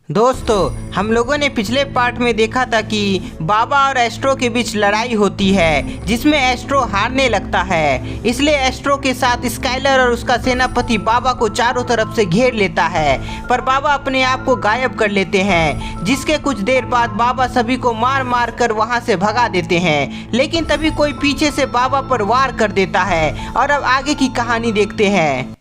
दोस्तों, हम लोगों ने पिछले पार्ट में देखा था कि बाबा और एस्ट्रो के बीच लड़ाई होती है जिसमें एस्ट्रो हारने लगता है। इसलिए एस्ट्रो के साथ स्काइलर और उसका सेनापति बाबा को चारों तरफ से घेर लेता है, पर बाबा अपने आप को गायब कर लेते हैं, जिसके कुछ देर बाद बाबा सभी को मार मार कर वहां से भगा देते हैं। लेकिन तभी कोई पीछे से बाबा पर वार कर देता है और अब आगे की कहानी देखते हैं।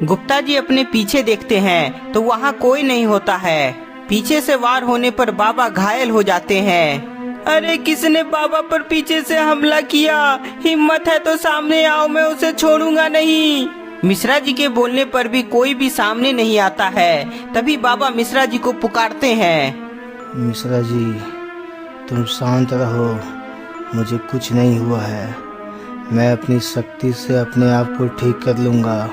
गुप्ता जी अपने पीछे देखते हैं तो वहाँ कोई नहीं होता है। पीछे से वार होने पर बाबा घायल हो जाते हैं। अरे किसने बाबा पर पीछे से हमला किया? हिम्मत है तो सामने आओ, मैं उसे छोड़ूंगा नहीं। मिश्रा जी के बोलने पर भी कोई भी सामने नहीं आता है। तभी बाबा मिश्रा जी को पुकारते हैं। मिश्रा जी, तुम शांत रहो, मुझे कुछ नहीं हुआ है। मैं अपनी शक्ति से अपने आप को ठीक कर लूँगा।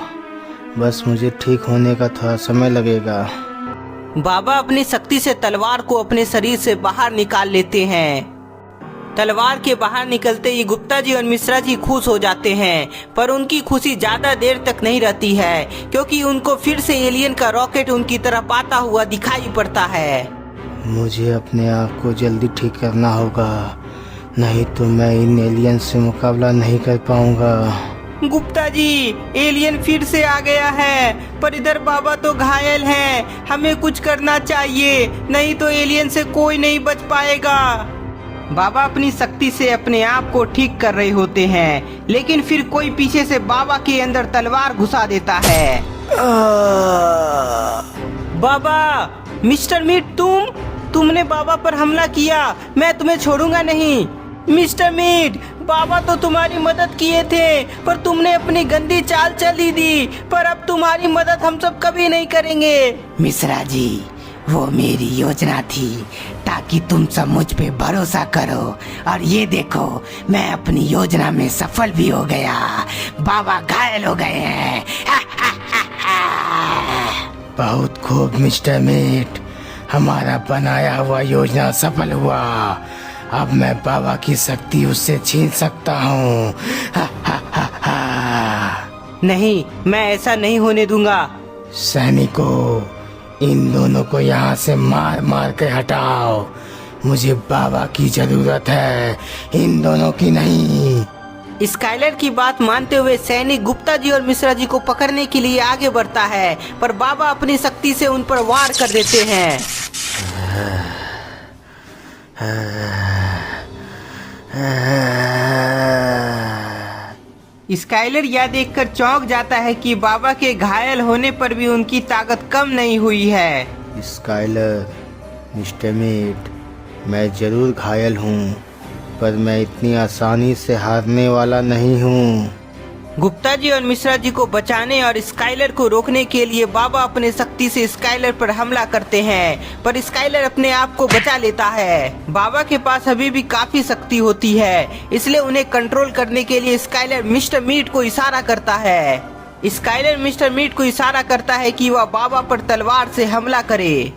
बस मुझे ठीक होने का थोड़ा समय लगेगा। बाबा अपनी शक्ति से तलवार को अपने शरीर से बाहर निकाल लेते हैं। तलवार के बाहर निकलते ही गुप्ता जी और मिश्रा जी खुश हो जाते हैं, पर उनकी खुशी ज्यादा देर तक नहीं रहती है, क्योंकि उनको फिर से एलियन का रॉकेट उनकी तरफ आता हुआ दिखाई पड़ता है। मुझे अपने आप को जल्दी ठीक करना होगा, नहीं तो मैं इन एलियन से मुकाबला नहीं कर पाऊंगा। गुप्ता जी, एलियन फिर से आ गया है, पर इधर बाबा तो घायल हैं। हमें कुछ करना चाहिए, नहीं तो एलियन से कोई नहीं बच पाएगा। बाबा अपनी शक्ति से अपने आप को ठीक कर रहे होते हैं, लेकिन फिर कोई पीछे से बाबा के अंदर तलवार घुसा देता है। बाबा, मिस्टर मीट, तुमने बाबा पर हमला किया। मैं तुम्हें छोड़ूंगा नहीं। मिस्टर मीट, बाबा तो तुम्हारी मदद किए थे, पर तुमने अपनी गंदी चाल चली दी, पर अब तुम्हारी मदद हम सब कभी नहीं करेंगे। मिश्रा जी, वो मेरी योजना थी ताकि तुम सब मुझ पे भरोसा करो, और ये देखो, मैं अपनी योजना में सफल भी हो गया। बाबा घायल हो गए हैं। बहुत खूब मिस्टर मीट, हमारा बनाया हुआ योजना सफल हुआ। अब मैं बाबा की शक्ति उससे छीन सकता हूँ। नहीं, मैं ऐसा नहीं होने दूंगा। सैनिकों, इन दोनों को यहाँ से मार मार के हटाओ। मुझे बाबा की जरूरत है, इन दोनों की नहीं। स्काइलर की बात मानते हुए सैनिक गुप्ता जी और मिश्रा जी को पकड़ने के लिए आगे बढ़ता है, पर बाबा अपनी शक्ति से उन पर वार कर देते हैं। स्काइलर यह देखकर चौंक जाता है कि बाबा के घायल होने पर भी उनकी ताकत कम नहीं हुई है। स्काइलर, मिस्टर मीट, मैं जरूर घायल हूँ, पर मैं इतनी आसानी से हारने वाला नहीं हूँ। गुप्ता जी और मिश्रा जी को बचाने और स्काइलर को रोकने के लिए बाबा अपने शक्ति से स्काइलर पर हमला करते हैं, पर स्काइलर अपने आप को बचा लेता है। बाबा के पास अभी भी काफी शक्ति होती है, इसलिए उन्हें कंट्रोल करने के लिए स्काइलर मिस्टर मीट को इशारा करता है। स्काइलर मिस्टर मीट को इशारा करता है कि वह बाबा पर तलवार से हमला करे।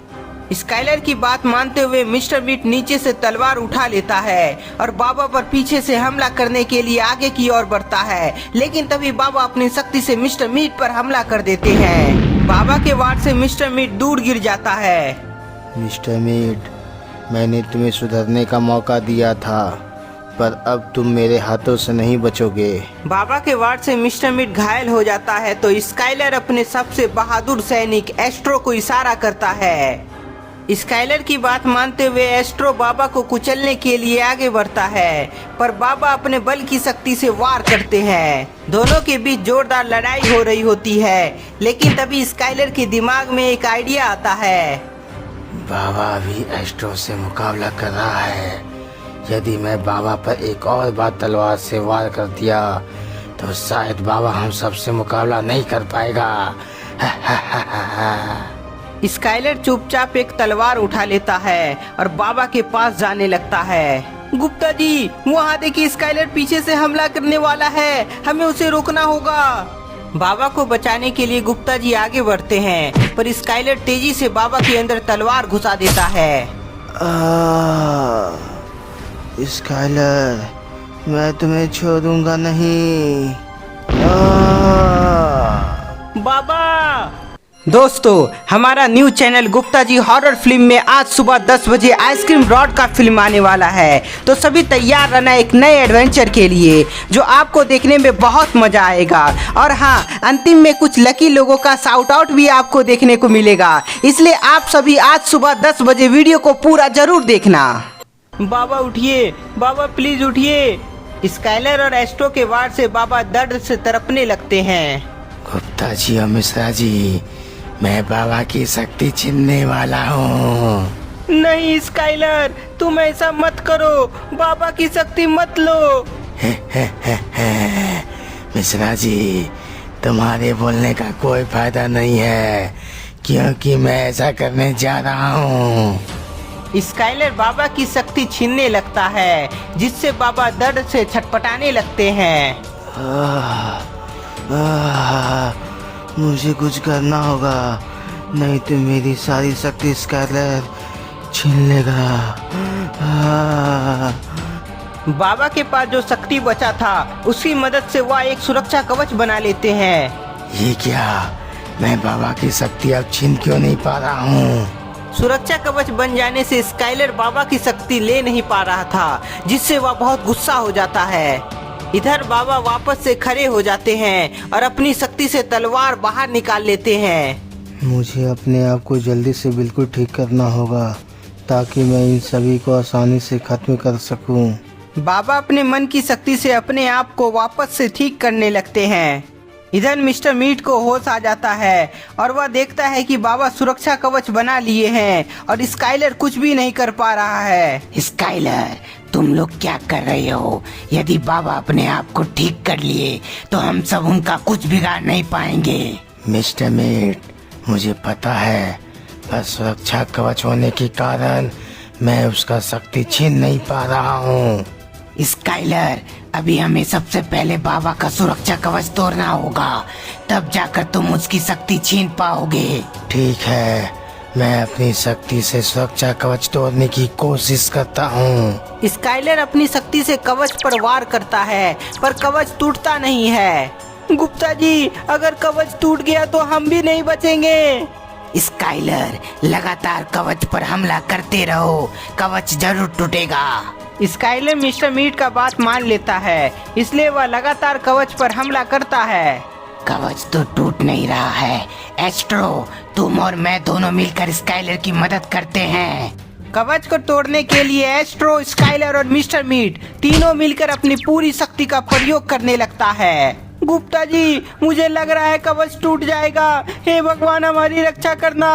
स्काइलर की बात मानते हुए मिस्टर मीट नीचे से तलवार उठा लेता है और बाबा पर पीछे से हमला करने के लिए आगे की ओर बढ़ता है, लेकिन तभी बाबा अपनी शक्ति से मिस्टर मीट पर हमला कर देते हैं। बाबा के वार से मिस्टर मीट दूर गिर जाता है। मिस्टर मीट, मैंने तुम्हें सुधरने का मौका दिया था, पर अब तुम मेरे हाथों से नहीं बचोगे। बाबा के वार से मिस्टर मीट घायल हो जाता है तो स्काइलर अपने सबसे बहादुर सैनिक एस्ट्रो को इशारा करता है। स्काइलर की बात मानते हुए एस्ट्रो बाबा को कुचलने के लिए आगे बढ़ता है, पर बाबा अपने बल की शक्ति से वार करते हैं। दोनों के बीच जोरदार लड़ाई हो रही होती है, लेकिन तभी स्काइलर के दिमाग में एक आइडिया आता है। बाबा भी एस्ट्रो से मुकाबला कर रहा है। यदि मैं बाबा पर एक और बार तलवार से वार कर दिया तो शायद बाबा हम सबसे मुकाबला नहीं कर पाएगा। स्काइलर चुपचाप एक तलवार उठा लेता है और बाबा के पास जाने लगता है। गुप्ता जी, वहाँ देखिए, स्काइलर पीछे से हमला करने वाला है, हमें उसे रोकना होगा। बाबा को बचाने के लिए गुप्ता जी आगे बढ़ते हैं, पर स्काइलर तेजी से बाबा के अंदर तलवार घुसा देता है। स्काइलर, मैं तुम्हें छोड़ूंगा नहीं। बाबा, दोस्तों, हमारा new channel Gupta ji horror film में आज सुबह 10 बजे आइसक्रीम रॉड का फिल्म आने वाला है। तो सभी तैयार रहना एक नए एडवेंचर के लिए जो आपको देखने में बहुत मजा आएगा। और हाँ, अंतिम में कुछ लकी लोगों का शाउट आउट भी आपको देखने को मिलेगा। इसलिए आप सभी आज सुबह 10 बजे वीडियो को पूरा जरूर देखना। बाबा उठिए, बाबा प्लीज उठिए। स्काइलर और एस्ट्रो के वार से बाबा दर्द से तड़पने लगते हैं। गुप्ता जी और मिश्रा जी, मैं बाबा की शक्ति छीनने वाला हूँ। नहीं स्काइलर, तुम ऐसा मत करो, बाबा की शक्ति मत लो। मिश्रा जी, तुम्हारे बोलने का कोई फायदा नहीं है, क्योंकि मैं ऐसा करने जा रहा हूँ। स्काइलर बाबा की शक्ति छीनने लगता है, जिससे बाबा दर्द से छटपटाने लगते हैं। मुझे कुछ करना होगा, नहीं तो मेरी सारी शक्ति स्काइलर छीन लेगा। बाबा के पास जो शक्ति बचा था, उसकी मदद से वह एक सुरक्षा कवच बना लेते हैं। ये क्या, मैं बाबा की शक्ति अब छीन क्यों नहीं पा रहा हूँ? सुरक्षा कवच बन जाने से स्काइलर बाबा की शक्ति ले नहीं पा रहा था, जिससे वह बहुत गुस्सा हो जाता है। इधर बाबा वापस से खड़े हो जाते हैं और अपनी शक्ति से तलवार बाहर निकाल लेते हैं। मुझे अपने आप को जल्दी से बिल्कुल ठीक करना होगा, ताकि मैं इन सभी को आसानी से खत्म कर सकूं। बाबा अपने मन की शक्ति से अपने आप को वापस से ठीक करने लगते हैं। इधर मिस्टर मीट को होश आ जाता है और वह देखता है कि बाबा सुरक्षा कवच बना लिए हैं और स्काइलर कुछ भी नहीं कर पा रहा है। स्काइलर, तुम लोग क्या कर रहे हो? यदि बाबा अपने आप को ठीक कर लिए तो हम सब उनका कुछ बिगाड़ नहीं पाएंगे। मिस्टर मीट, मुझे पता है, बस सुरक्षा कवच होने के कारण मैं उसका शक्ति छीन नहीं पा रहा हूँ। स्काइलर, अभी हमें सबसे पहले बाबा का सुरक्षा कवच तोड़ना होगा, तब जाकर तुम उसकी शक्ति छीन पाओगे। ठीक है, मैं अपनी शक्ति से सुरक्षा कवच तोड़ने की कोशिश करता हूँ। स्काइलर अपनी शक्ति से कवच पर वार करता है, पर कवच टूटता नहीं है। गुप्ता जी, अगर कवच टूट गया तो हम भी नहीं बचेंगे। स्काइलर, लगातार कवच पर हमला करते रहो, कवच जरूर टूटेगा। स्काइलर मिस्टर मीट का बात मान लेता है, इसलिए वह लगातार कवच पर हमला करता है। कवच तो टूट नहीं रहा है। एस्ट्रो, तुम और मैं दोनों मिलकर स्काइलर की मदद करते हैं। कवच को तोड़ने के लिए एस्ट्रो, स्काइलर और मिस्टर मीट तीनों मिलकर अपनी पूरी शक्ति का प्रयोग करने लगता है। गुप्ता जी, मुझे लग रहा है कवच टूट जाएगा। हे भगवान, हमारी रक्षा करना।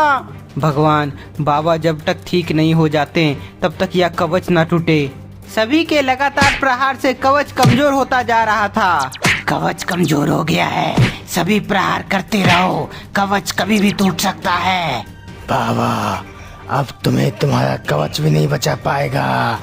भगवान, बाबा जब तक ठीक नहीं हो जाते तब तक यह कवच न टूटे। सभी के लगातार प्रहार से कवच कमजोर होता जा रहा था। कवच कमजोर हो गया है, सभी प्रहार करते रहो, कवच कभी भी टूट सकता है। बाबा, अब तुम्हें तुम्हारा कवच भी नहीं बचा पाएगा।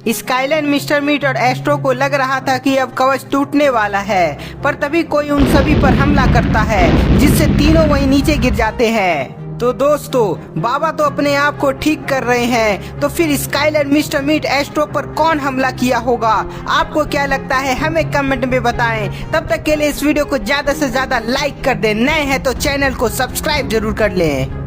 स्काइलर, मिस्टर मीट और एस्ट्रो को लग रहा था कि अब कवच टूटने वाला है, पर तभी कोई उन सभी पर हमला करता है, जिससे तीनों वहीं नीचे गिर जाते हैं। तो दोस्तों, बाबा तो अपने आप को ठीक कर रहे हैं, तो फिर स्काइलर, मिस्टर मीट, एस्ट्रो पर कौन हमला किया होगा? आपको क्या लगता है, हमें कमेंट में बताएं। तब तक के लिए इस वीडियो को ज्यादा से ज्यादा लाइक कर दें, नए हैं तो चैनल को सब्सक्राइब जरूर कर लें।